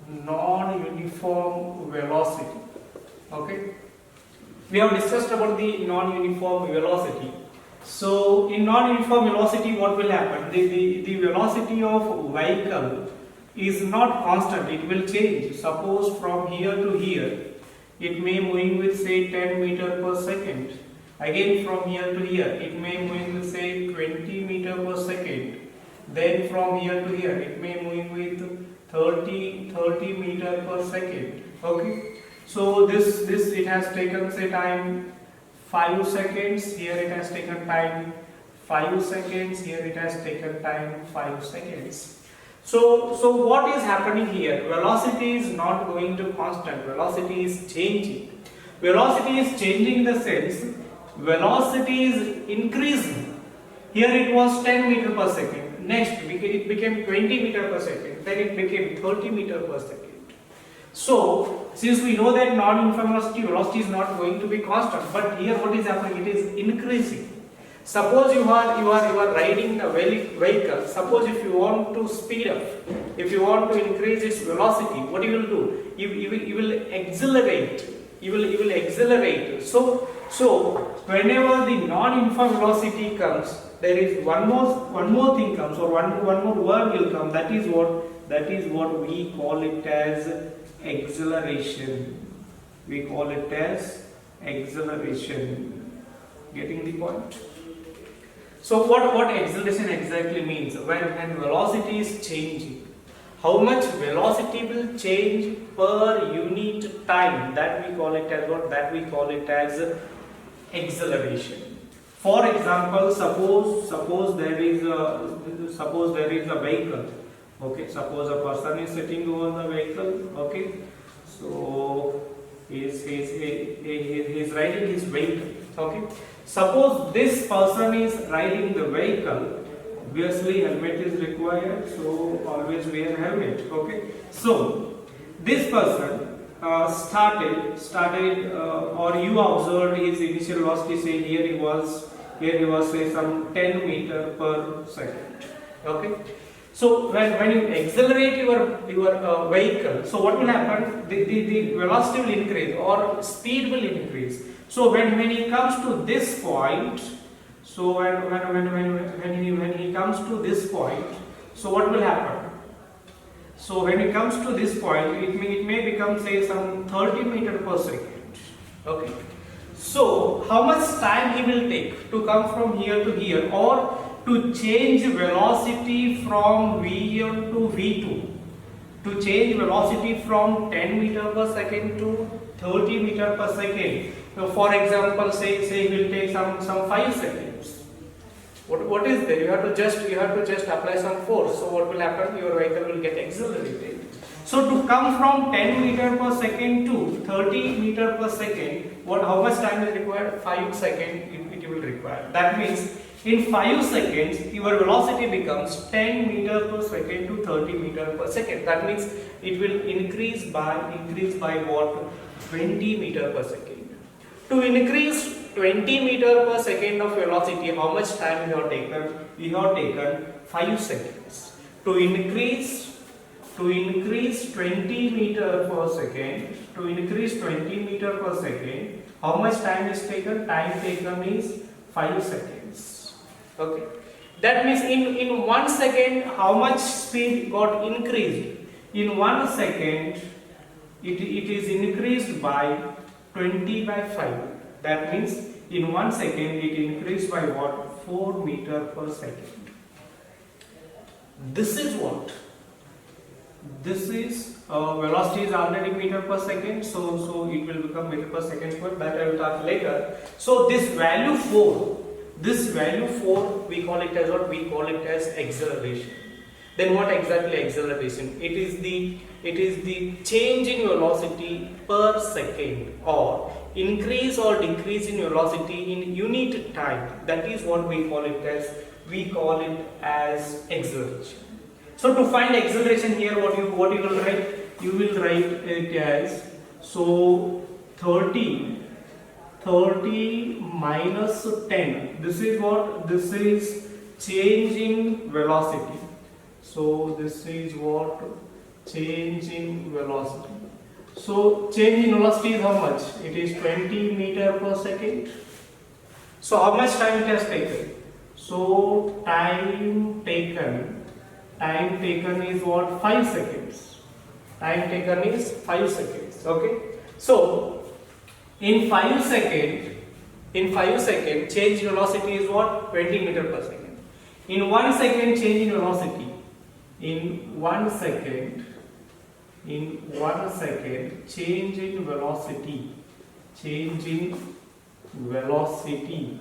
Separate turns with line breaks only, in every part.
non-uniform velocity. Okay, we have discussed about the non-uniform velocity. So in non-uniform velocity, what will happen? The velocity of vehicle is not constant, it will change. Suppose from here to here, it may moving with say 10 meter per second. Again from here to here, it may moving with say 20 meter per second. Then from here to here, it may moving with 30 meter per second. Okay. So this it has taken say time 5 seconds. Here it has taken time 5 seconds. Here it has taken time 5 seconds. So what is happening here? Velocity is not going to constant. Velocity is changing. Velocity is changing in the sense velocity is increasing. Here it was 10 meter per second. Next it became 20 meter per second. Then it became 30 meter per second. So since we know that non-uniform velocity is not going to be constant, but here what is happening? It is increasing. Suppose you are riding a vehicle. Suppose if you want to speed up, if you want to increase its velocity, what you will do? You will accelerate. You will accelerate. So whenever the non-uniform velocity comes, there is one more thing comes, or one more word will come. That is what we call it as acceleration. We call it as acceleration. Getting the point? So what acceleration exactly means? When velocity is changing, how much velocity will change per unit time? That we call it as what? That we call it as acceleration. For example, suppose there is a vehicle. Okay, suppose a person is sitting over the vehicle. Okay, so he's riding his vehicle. Okay, suppose this person is riding the vehicle. Obviously, helmet is required, so always wear helmet. Okay, so this person started, or you observed his initial velocity. Say here he was say some 10 meter per second. Okay. So when you accelerate your vehicle, so what will happen? The velocity will increase or speed will increase. So when he comes to this point, so when he comes to this point, so what will happen? So when it comes to this point, it may become say some 30 meter per second. Okay. So how much time he will take to come from here to here, or to change velocity from V1 to V2, to change velocity from 10 meter per second to 30 meter per second. So for example, say he will take some 5 seconds. What is there? You have to just apply some force. So what will happen? Your vehicle will get accelerated. So to come from 10 meter per second to 30 meter per second, how much time is required? 5 seconds it will require. That means in 5 seconds, your velocity becomes 10 meter per second to 30 meter per second. That means it will increase by what? 20 meter per second. To increase 20 meter per second of velocity, how much time we have taken? We have taken 5 seconds. To increase 20 meter per second, how much time is taken? Time taken is 5 seconds. Okay. That means in 1 second, how much speed got increased? In 1 second, it is increased by 20 by 5. That means in 1 second, it increased by what? 4 meter per second. This is what? This is velocity is already meter per second, so it will become meter per second square. That I will talk later. So this value 4, we call it as what? We call it as acceleration. Then what exactly acceleration? It is the change in velocity per second, or increase or decrease in velocity in unit time. That is what we call it as. We call it as acceleration. So to find acceleration here, what you will write? You will write it as 30 minus 10. This is what? This is change in velocity. So this is what? change in velocity. So change in velocity is how much? It is 20 meter per second. So how much time it has taken? So time taken is what? 5 seconds. Time taken is 5 seconds. Okay. So in 5 seconds, change in velocity is what? 20 meter per second. In 1 second, change in velocity. In 1 second, change in velocity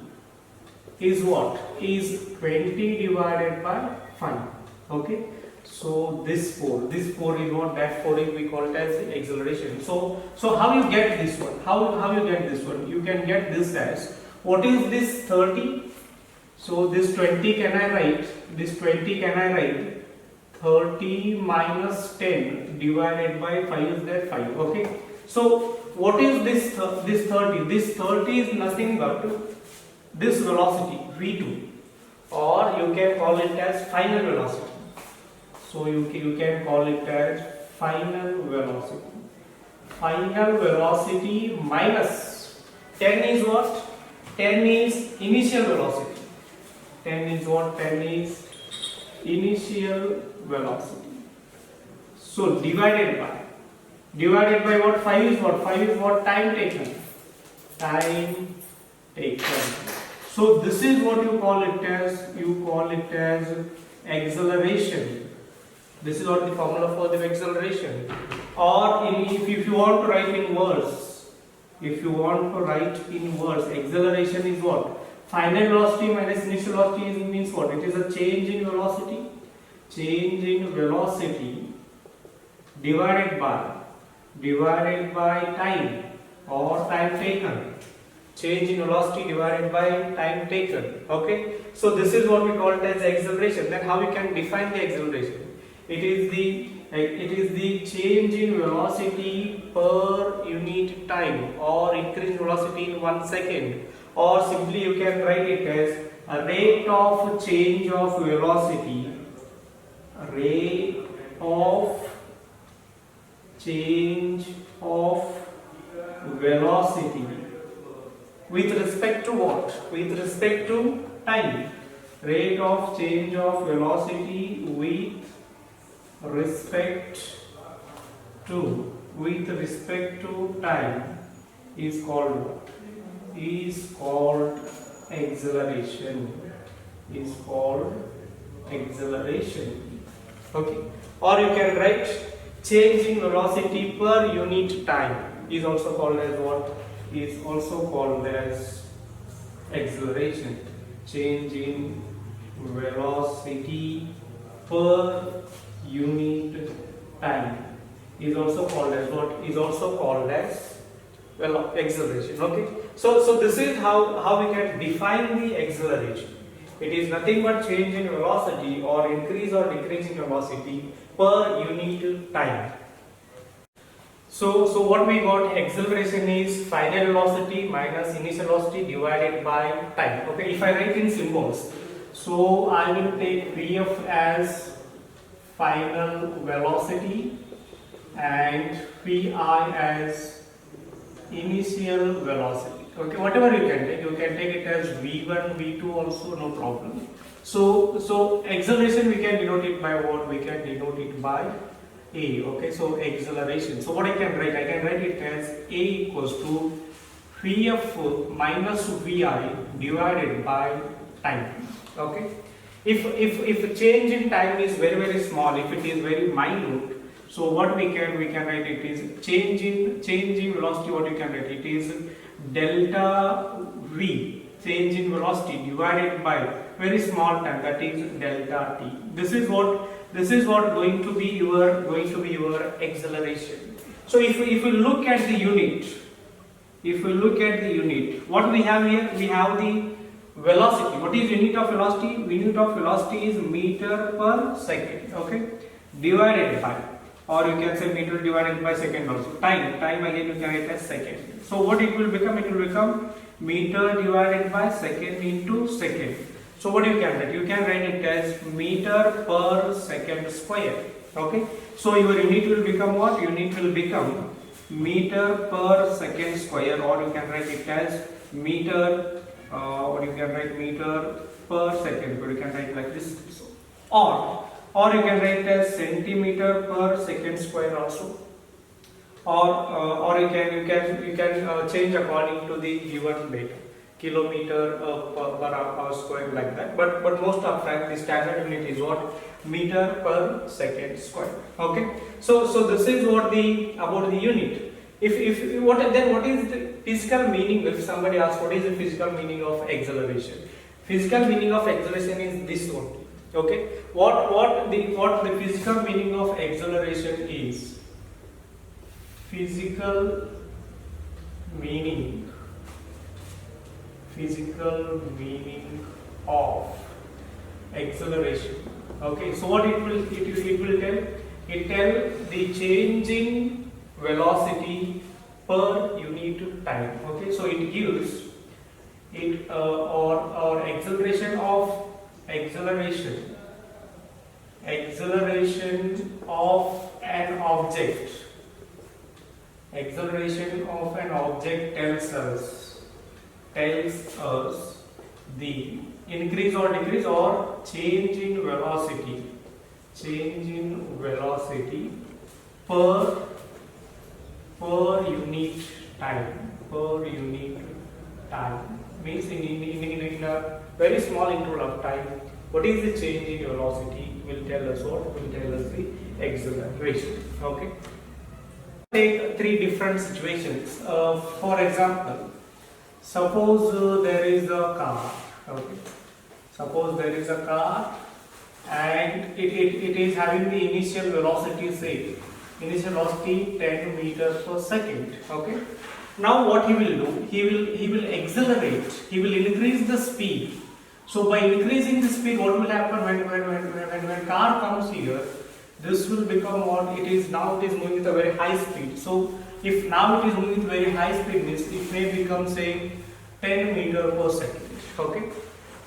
is what? Is 20 divided by 5. Okay. So this 4 is what? That 4 is we call it as acceleration. So how you get this one? How you get this one? You can get this as, what is this 30? So this 20 can I write? 30 minus 10 divided by 5 is that 5. Okay. So what is this 30? This 30 is nothing but this velocity v2, or you can call it as final velocity. So you can call it as final velocity. Final velocity minus 10 is what? 10 is initial velocity. 10 is what? 10 is initial velocity. So divided by what? 5 is what? 5 is what? Time taken. Time taken. So this is what you call it as. You call it as acceleration. This is what the formula for the acceleration. Or if you want to write in words, acceleration is what? Final velocity minus initial velocity means what? It is a change in velocity. Change in velocity divided by time, or time taken. Change in velocity divided by time taken. Okay. So this is what we call it as acceleration. Then how we can define the acceleration? It is the change in velocity per unit time, or increase in velocity in 1 second, or simply you can write it as a rate of change of velocity. Rate of change of velocity with respect to what? With respect to time. Rate of change of velocity with respect to time is called what? Is called acceleration. Okay. Or you can write change in velocity per unit time is also called as what? Is also called as acceleration. Change in velocity per unit time is also called as what? Is also called as acceleration. Okay. So this is how we can define the acceleration. It is nothing but change in velocity, or increase or decrease in velocity per unit time. So what we got? Acceleration is final velocity minus initial velocity divided by time. Okay. If I write in symbols, so I will take Vf as final velocity and Pi as initial velocity. Okay, whatever you can take it as V1, V2 also, no problem. So acceleration we can denote it by what? We can denote it by A. Okay, so acceleration. So what I can write? I can write it as A equals to Vf minus Vi divided by time. Okay. If change in time is very small, if it is very minute, so what we can write it is change in velocity. What you can write it is delta V, change in velocity divided by very small time, that is delta T. This is what going to be your acceleration. So if we look at the unit, what we have here? We have the velocity. What is unit of velocity? Unit of velocity is meter per second. Okay, divided by, or you can say meter divided by second also. Time again you can write as second. So what it will become? It will become meter divided by second into second. So what you can write? You can write it as meter per second square. Okay. So your unit will become what? Unit will become meter per second square, or you can write it as meter, or you can write meter per second, or you can write like this, or you can write as centimeter per second square also, or you can change according to the given data, kilometer per hour square, like that. But most of the standard unit is what? Meter per second square. Okay. So this is what about the unit. If what is the physical meaning? If somebody asks what is the physical meaning of acceleration, physical meaning of acceleration is this only. Okay. What the physical meaning of acceleration is? Physical meaning of acceleration. Okay, so what it will tell? It tell the changing velocity per unit time. Okay, so it gives it or acceleration of an object. Acceleration of an object tells us the increase or decrease or change in velocity per unit time means in a very small interval of time, what is the change in velocity will tell us the acceleration. Okay, take three different situations. For example, suppose there is a car. Okay, suppose there is a car and it is having the initial velocity, say initial velocity 10 meters per second. Okay, now what he will do, he will accelerate, he will increase the speed. So by increasing the speed, what will happen when car comes here, this will become what it is now. It is moving with a very high speed. So if now it is moving with very high speed, means it may become say 10 meter per second. Okay,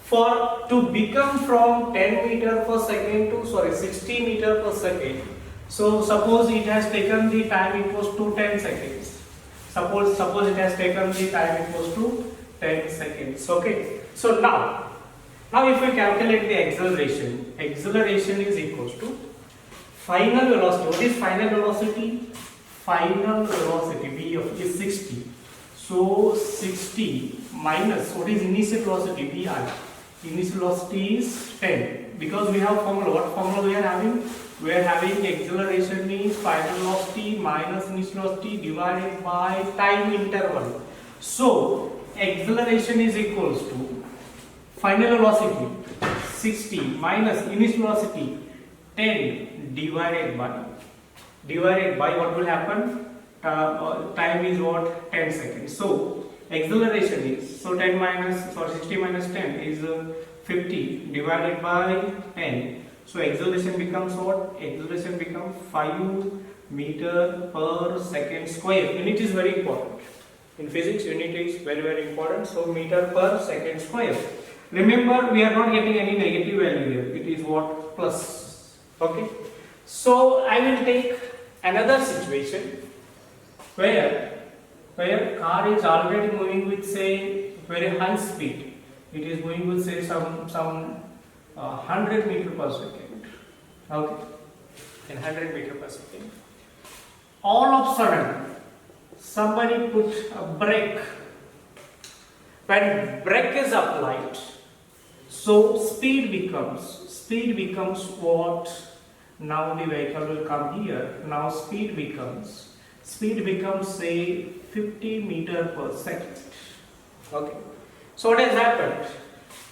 for to become from 10 meter per second to 60 meter per second. So suppose it has taken the time equals to 10 seconds. Suppose it has taken the time equals to 10 seconds. Okay, so now if we calculate the acceleration is equals to final velocity. What is final velocity? Final velocity V of is 60. So 60 minus what is initial velocity Vi. Initial velocity is 10. Because we have formula. What formula we are having? We are having acceleration is final velocity minus initial velocity divided by time interval. So acceleration is equals to final velocity 60 minus initial velocity 10 divided by what will happen? Time is what? 10 seconds. So acceleration is 60 minus 10 is 50 divided by 10. So acceleration becomes what? Acceleration becomes 5 meter per second square. Unit is very important. In physics, unit is very important. So meter per second square. Remember, we are not getting any negative value here. It is what? Plus. Okay. So I will take another situation where car is already moving with say very high speed. It is moving with say some 100 meter per second. Okay, in 100 meter per second. All of a sudden, somebody put a brake. When brake is applied, so speed becomes what? Now the vehicle will come here. Now speed becomes say 50 meter per second. Okay. So what has happened?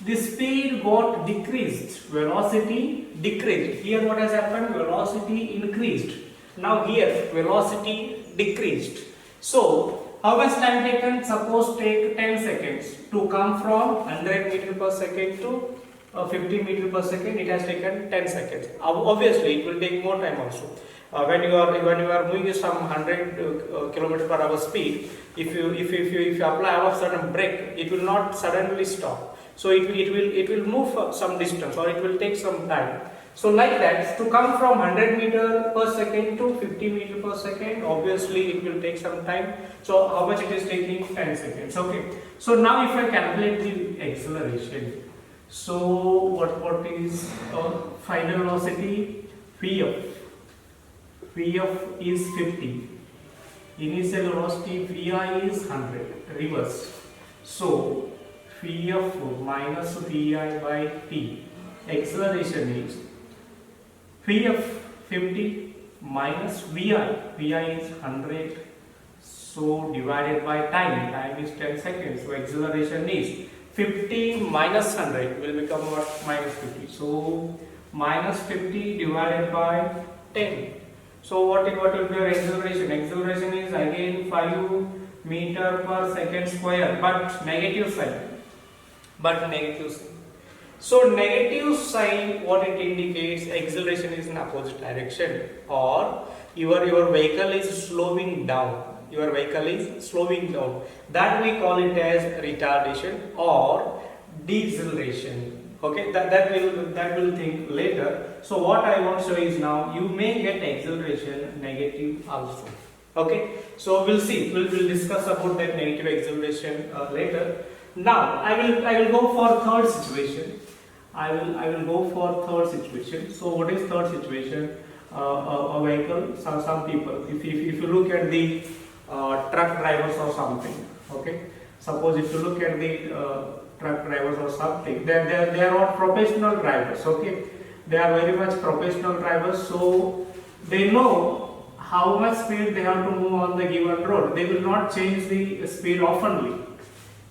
The speed got decreased, velocity decreased. Here what has happened? Velocity increased. Now here velocity decreased. So how much time taken? Suppose take 10 seconds to come from 100 meter per second to 50 meter per second. It has taken 10 seconds. Obviously, it will take more time also. When you are moving some 100 kilometer per hour speed, if you apply a certain brake, it will not suddenly stop. So it will move some distance or it will take some time. So like that, to come from 100 meter per second to 50 meter per second, obviously it will take some time. So how much it is taking? 10 seconds. Okay. So now if I calculate the acceleration, so what is final velocity? Vf. Vf is 50. Initial velocity Vi is 100. Reverse. So Vf minus Vi by t. Acceleration is Vf 50 minus Vi. Vi is 100. So divided by time. Time is 10 seconds. So acceleration is 50 minus 100 will become what? Minus 50. So minus 50 divided by 10. So what will be your acceleration? Acceleration is again 5 meter per second square, but negative sign. So negative sign, what it indicates, acceleration is in opposite direction, or your vehicle is slowing down. Your vehicle is slowing down. That we call it as retardation or deceleration. Okay, that will think later. So what I want to show is now you may get acceleration negative also. Okay, so we'll see. We'll discuss about that negative acceleration later. Now I will go for third situation. I will go for third situation. So what is third situation? A vehicle. Some people. If you look at the truck drivers or something. Okay. Suppose if you look at the truck drivers or something, they are all professional drivers. Okay. They are very much professional drivers. So they know how much speed they have to move on the given road. They will not change the speed oftenly.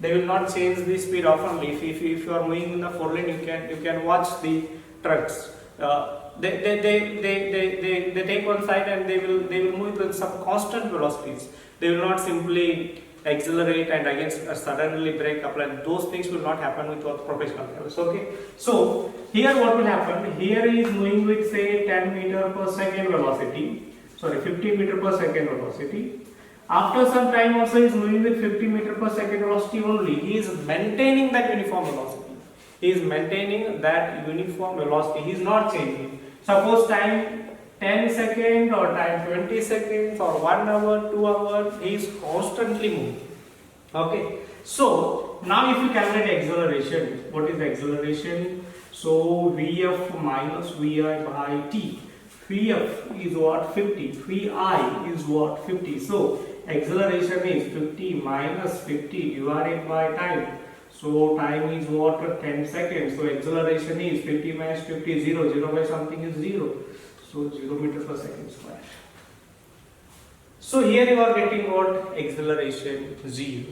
They will not change the speed oftenly. If you are moving in the 4-lane, you can watch the trucks. They take one side and they will move with some constant velocities. They will not simply accelerate and again suddenly brake apply. Those things will not happen with professional drivers. Okay. So here what will happen? Here is moving with say 10 meter per second velocity. Sorry, 50 meter per second velocity. After some time also is moving with 50 meter per second velocity only. He is maintaining that uniform velocity. He is maintaining that uniform velocity. He is not changing. Suppose time 10 seconds or time 20 seconds or 1 hour, 2 hours, he is constantly moving. Okay. So now if you calculate acceleration, what is acceleration? So Vf minus Vi by t. Vf is what? 50. Vi is what? 50. So acceleration is 50 minus 50 divided by time. So time is what? 10 seconds. So acceleration is 50 minus 50, 0. 0 by something is 0. So 0 meter per second square. So here you are getting what? Acceleration 0.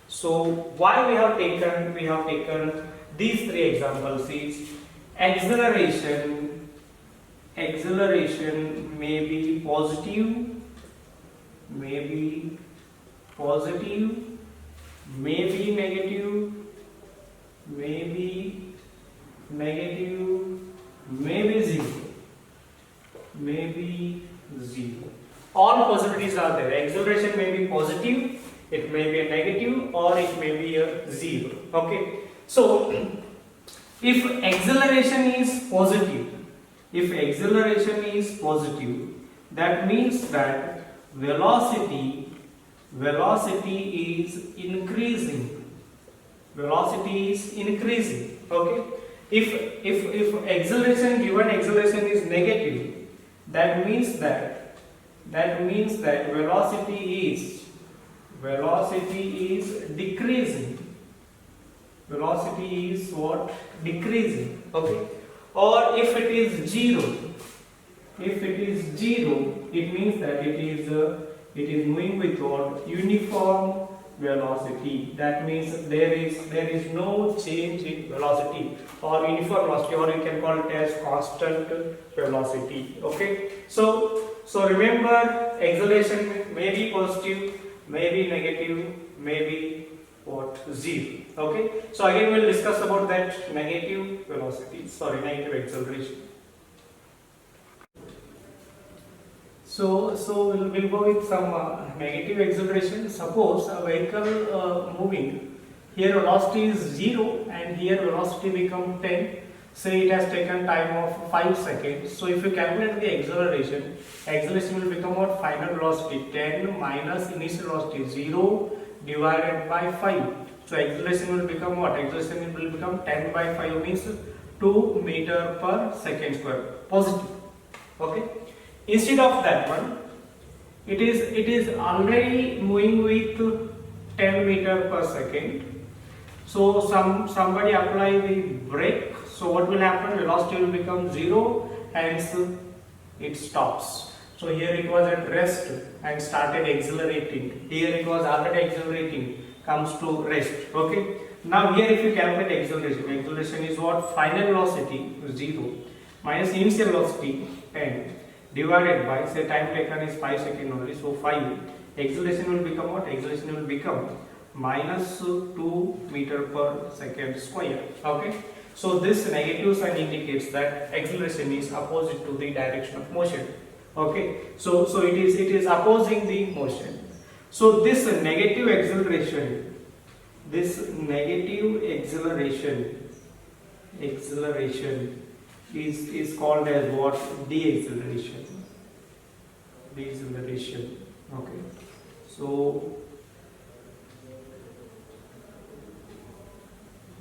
So why we have taken these three examples is acceleration may be positive, may be negative, may be zero. All possibilities are there. Acceleration may be positive, it may be a negative, or it may be a zero. Okay. So if acceleration is positive, that means that velocity is increasing. Okay. If acceleration, given acceleration is negative, that means that velocity is decreasing. Velocity is what? Decreasing. Okay. Or if it is zero, it means that it is moving with what? Uniform velocity. That means there is no change in velocity or uniform velocity, or you can call it as constant velocity. Okay. So remember, acceleration may be positive, may be negative, may be what? Zero. Okay. So again we'll discuss about that negative negative acceleration. So we'll go with some negative acceleration. Suppose a vehicle moving, here velocity is 0 and here velocity become 10. say it has taken time of 5 seconds. So if you calculate the acceleration, acceleration will become what? Final velocity 10 minus initial velocity 0 divided by 5. So acceleration will become what? Acceleration will become 10 by 5 means 2 meter per second square, positive. Okay. Instead of that one, it is already moving with 10 meter per second. So somebody apply the brake. So what will happen? Velocity will become 0, hence it stops. So here it was at rest and started accelerating. Here it was already accelerating, comes to rest. Okay. Now here if you calculate acceleration, acceleration is what? Final velocity 0 minus initial velocity 10 divided by, say time taken is 5 seconds only, so 5. Acceleration will become what? Acceleration will become minus 2 meter per second square. Okay. So this negative sign indicates that acceleration is opposite to the direction of motion. Okay. So it is opposing the motion. So this negative acceleration is called as what? Deceleration. Okay. So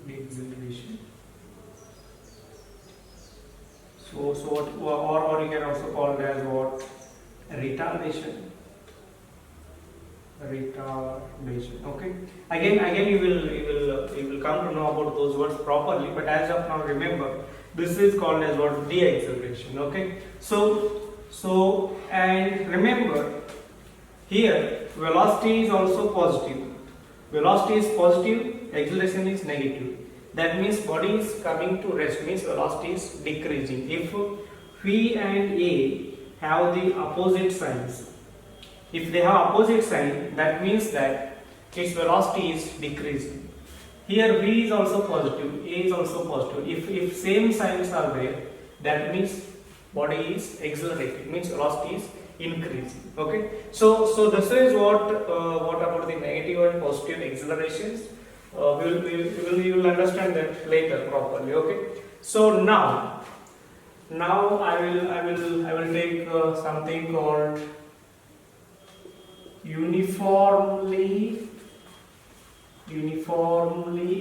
deceleration. So what, or you can also call it as what? Retardation. Okay. Again you will come to know about those words properly, but as of now remember, this is called as what? Deceleration. Okay. So and remember, here velocity is also positive. Velocity is positive, acceleration is negative. That means body is coming to rest, means velocity is decreasing. If V and A have the opposite signs, if they have opposite sign, that means that its velocity is decreasing. Here V is also positive, A is also positive. If same signs are there, that means body is accelerating, means velocity is increasing. Okay. So this is what about the negative and positive accelerations. We will understand that later properly. Okay. So now I will take something called uniformly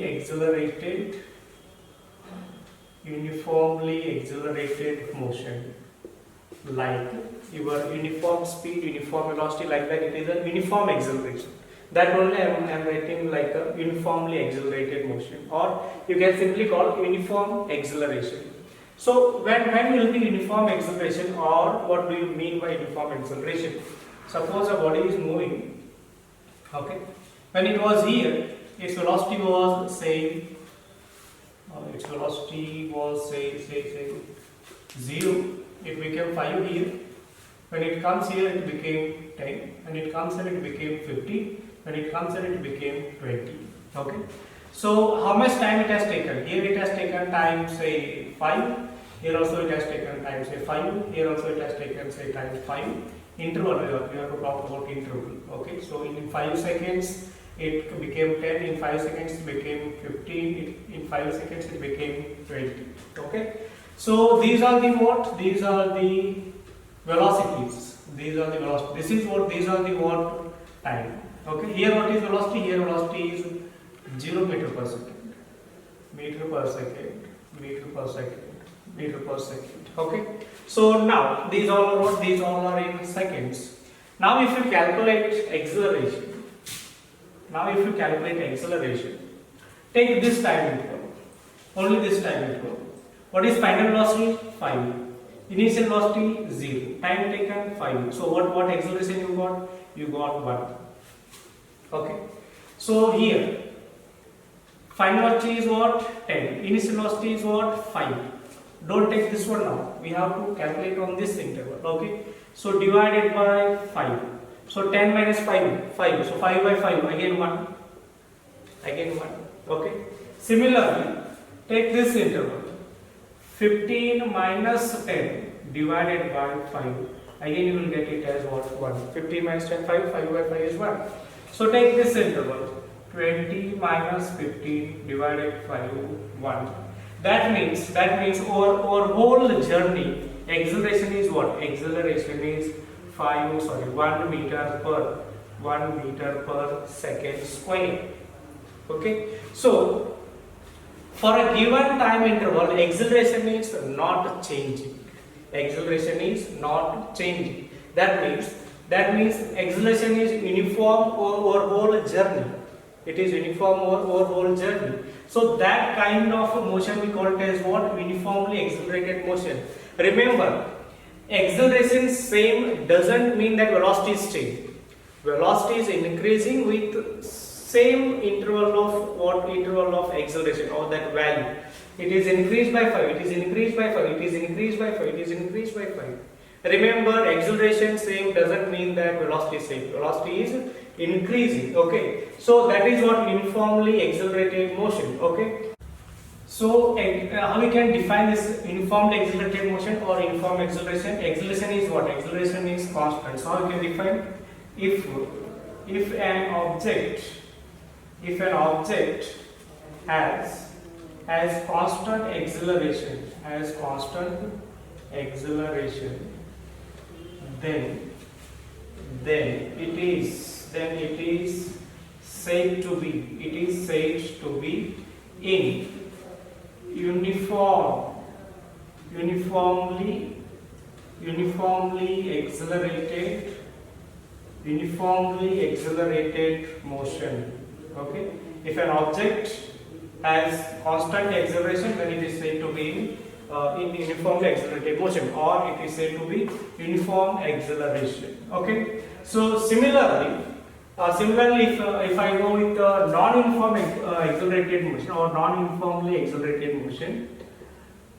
accelerated motion, like your uniform speed, uniform velocity, like that. It is a uniform acceleration. That only I am writing like a uniformly accelerated motion, or you can simply call uniform acceleration. So when will be uniform acceleration, or what do you mean by uniform acceleration? Suppose a body is moving. Okay. When it was here, its velocity was say 0. It became 5 here. When it comes here, it became 10. When it comes here, it became 50. When it comes here, it became 20. Okay. So how much time it has taken? Here it has taken time say 5. Here also it has taken time say 5. Here also it has taken say time 5. Interval, we have to talk about interval. Okay. So in 5 seconds it became 10. In 5 seconds it became 15. In 5 seconds it became 20. Okay. So these are the what? These are the velocities. These are the velocity. This is what? These are the what? Time. Okay. Here what is velocity? Here velocity is 0 meter per second. Meter per second. Meter per second. Meter per second. Okay. So now these all are what? These all are in seconds. Now if you calculate acceleration. Take this time interval. Only this time interval. What is final velocity? 5. Initial velocity 0. Time taken 5. So what acceleration you got? You got 1. Okay. So here final velocity is what? 10. Initial velocity is what? 5. Don't take this one now. We have to calculate on this interval. Okay. So divided by 5. So 10 minus 5. 5. So 5 by 5. Again 1. Again 1. Okay. Similarly, take this interval. 15 minus 10 divided by 5. Again you will get it as what? 1. 15 minus 10, 5. 5 by 5 is 1. So take this interval. 20 minus 15 divided by 1. That means our whole journey acceleration is what? Acceleration is 1 meter per second square. Okay, so for a given time interval, acceleration is not changing. Acceleration is not changing. That means acceleration is uniform over whole journey. It is uniform over whole journey. So that kind of motion we call it as what? Uniformly accelerated motion. Remember, acceleration same doesn't mean that velocity is changing. Velocity is increasing with same interval of what? Interval of acceleration or that value. It is increased by 5, it is increased by 5, it is increased by 5, it is increased by 5. Remember, acceleration same doesn't mean that velocity is same. Velocity is increasing. Okay, so that is what uniformly accelerated motion. Okay, so how we can define this uniformly accelerated motion or uniform acceleration? Acceleration is what? Acceleration is constant. So how we can define? If an object has constant acceleration, then it is said to be in uniformly accelerated motion. Okay, if an object has constant acceleration, then it is said to be in uniformly accelerated motion, or it is said to be uniform acceleration. Okay, so similarly if I go with non-uniform accelerated motion or non-uniformly accelerated motion,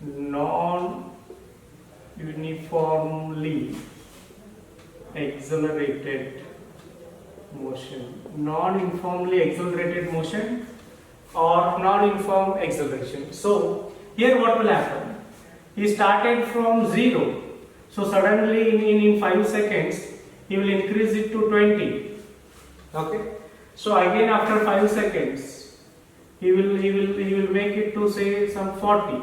non-uniformly accelerated motion or non-uniform acceleration. So here what will happen? He started from 0, so suddenly in 5 seconds he will increase it to 20. Okay, so again after 5 seconds he will make it to say some 40.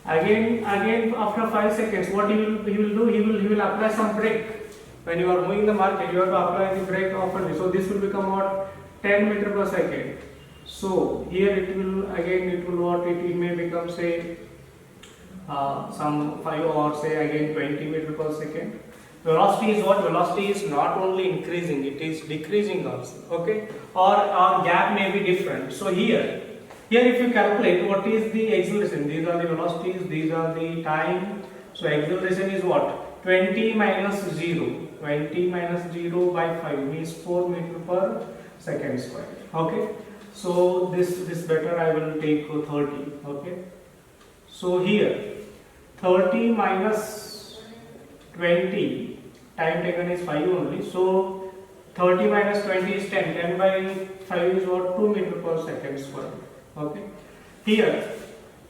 Again after 5 seconds, what he will do? He will apply some brake. When you are moving the market, you have to apply the brake often. So this will become what? 10 meter per second. So here it may become say some 5 or say again 20 meter per second. Velocity is what? Velocity is not only increasing, it is decreasing also. Okay, or gap may be different. So here if you calculate what is the acceleration, these are the velocities, these are the time. So acceleration is what? 20 minus 0 by 5 means 4 meter per second square. Okay, so this better I will take 30. Okay, so here 30 minus 20, time taken is 5 only, so 30 minus 20 is 10, 10 by 5 is what? 2 meter per second square. Okay, here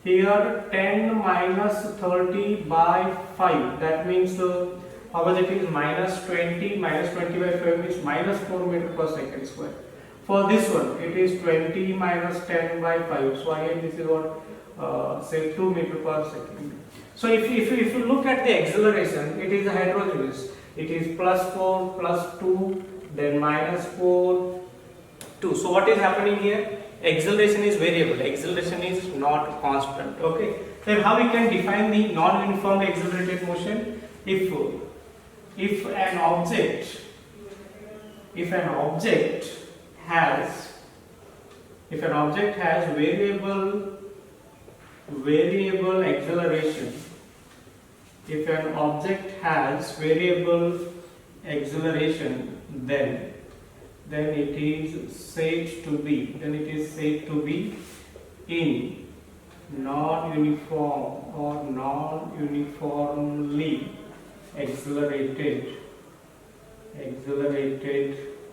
10 minus 30 by 5, that means how much it is? Minus 20 by 5 is minus 4 meter per second square. For this one it is 20 minus 10 by 5, so again this is what? Say 2 meter per second. So if you look at the acceleration, it is a heterogeneous. It is plus 4 plus 2, then minus 4, 2. So what is happening here? Acceleration is variable. Acceleration is not constant. Okay. Then how we can define the non-uniform accelerated motion? If an object has variable acceleration, then it is said to be in non-uniform or non-uniformly accelerated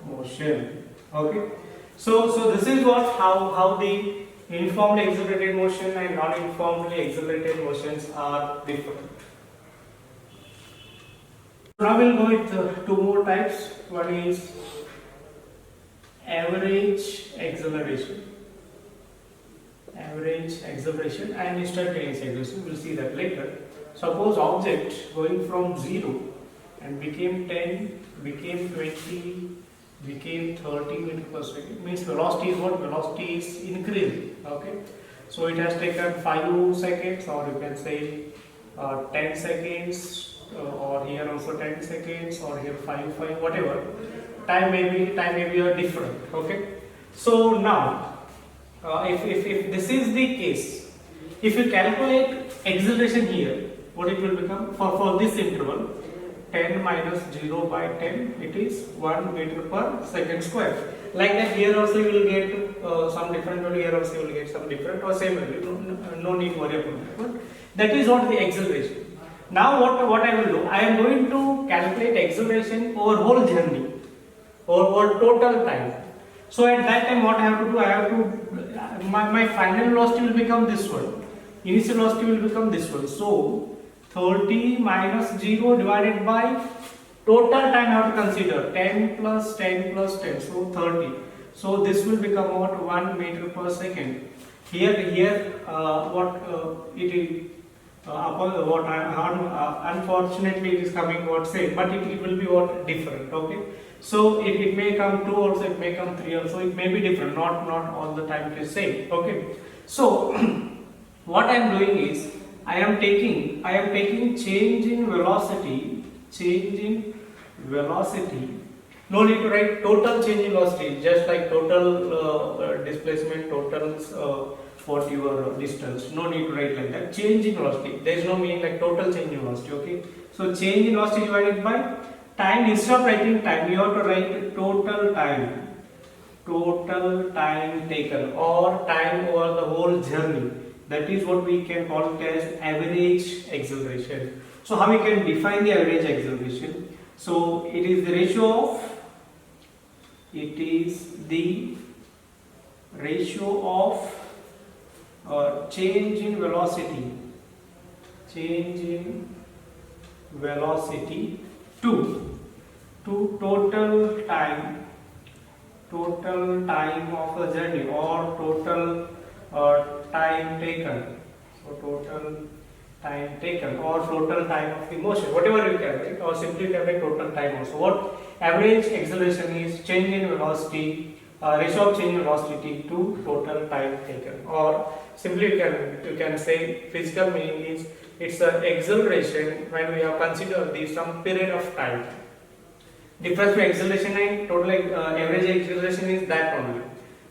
motion. Okay, so this is what how the uniformly accelerated motion and non-uniformly accelerated motions are different. Now we'll go with two more types. One is average acceleration. average acceleration and instantaneous acceleration. We'll see that later. Suppose object going from 0 and became 10, became 20, became 30 meters per second. Means velocity is what? Velocity is increasing. Okay. So it has taken 5 seconds, or you can say 10 seconds, or here also 10 seconds, or here 5, whatever. Time may be different. Okay. So now, if this is the case, if you calculate acceleration here, what it will become for this interval? 10 minus 0 by 10, it is 1 meter per second square. Like that, here also you will get some different value, here also you will get some different or same value. No need to worry about that. But that is what the acceleration. Now what I will do, I am going to calculate acceleration over whole journey, over total time. So at that time, what I have to do, my final velocity will become this one. Initial velocity will become this one. So 30 minus 0 divided by total time I have to consider 10 plus 10 plus 10, so 30. So this will become about 1 meter per second. Here what it is unfortunately it is coming what same, but it will be what different. Okay. So it may come 2 also, it may come 3 also, it may be different, not all the time it is same. Okay. So what I am doing is I am taking change in velocity. No need to write total change in velocity, just like total displacement, total what your distance. No need to write like that. Change in velocity. There is no meaning like total change in velocity. Okay. So change in velocity divided by time. Instead of writing time, you have to write total time taken, or time over the whole journey. That is what we can call it as average acceleration. So how we can define the average acceleration? So it is the ratio of change in velocity to total time of a journey, or total time taken. So total time taken, or total time of the motion, whatever you can write, or simply you can write total time also. What average acceleration is? Change in velocity, ratio of change in velocity to total time taken, or simply you can say physical meaning is it's an acceleration when we have considered some period of time. Difference between acceleration and total average acceleration is that only.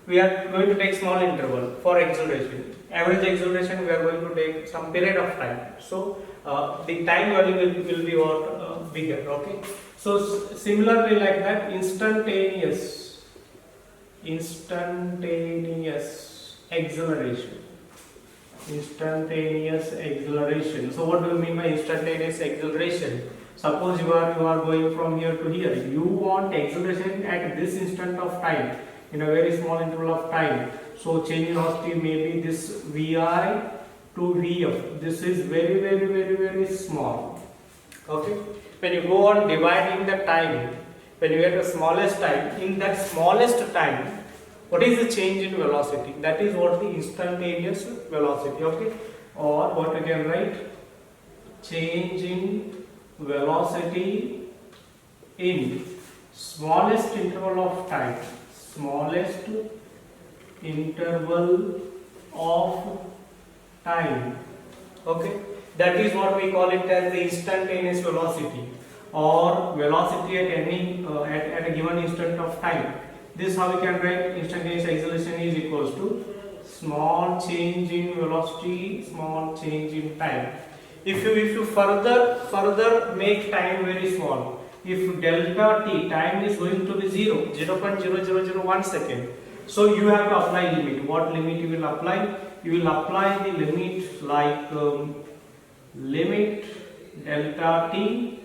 We are going to take small interval for acceleration. Average acceleration we are going to take some period of time. So the time value will be what bigger. Okay. So similarly like that, instantaneous acceleration. So what do you mean by instantaneous acceleration? Suppose you are going from here to here. You want acceleration at this instant of time, in a very small interval of time. So change in velocity may be this Vi to Vf. This is very small. Okay. When you go on dividing the time, when you get the smallest time, in that smallest time, what is the change in velocity? That is what the instantaneous velocity. Okay. Or what you can write? Change in velocity in smallest interval of time. Smallest interval of time. Okay, that is what we call it as the instantaneous velocity, or velocity at any at a given instant of time. This how we can write instantaneous acceleration is equals to small change in velocity, small change in time. If you further make time very small, if delta t, time is going to be 0.0001 second, so you have to apply limit. What limit you will apply? You will apply the limit like limit delta t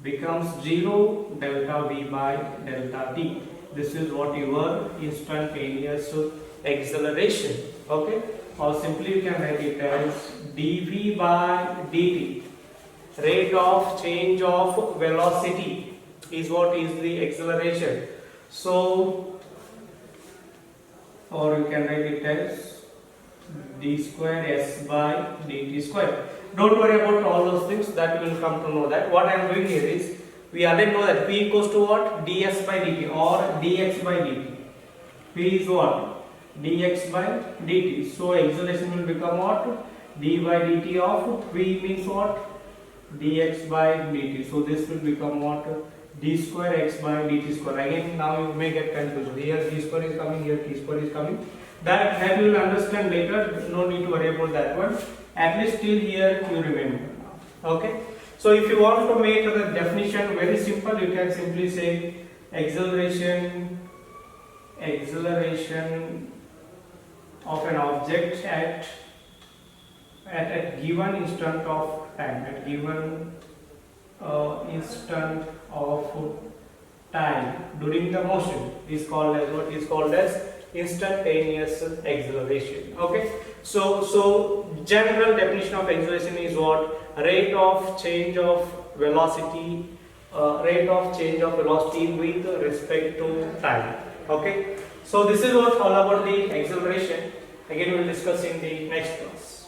becomes 0 delta v by delta t. This is what your instantaneous acceleration. Okay, or simply you can write it as dv by dt. Rate of change of velocity is what is the acceleration. So, or you can write it as d square s by dt square. Don't worry about all those things, that will come to know that. What I am doing here is, we already know that P equals to what? ds by dt or dx by dt. P is what? dx by dt. So acceleration will become what? d by dt of P means what? dx by dt. So this will become what? d square x by dt square. Again, now you may get confused. Here d square is coming, here t square is coming. That you will understand later. No need to worry about that one. At least till here you remember. Okay. So if you want to make the definition very simple, you can simply say acceleration of an object at a given instant of time, at given instant of time during the motion is called as what is called as instantaneous acceleration. Okay, so general definition of acceleration is what? Rate of change of velocity with respect to time. Okay, so this is what all about the acceleration. Again, we will discuss in the next class.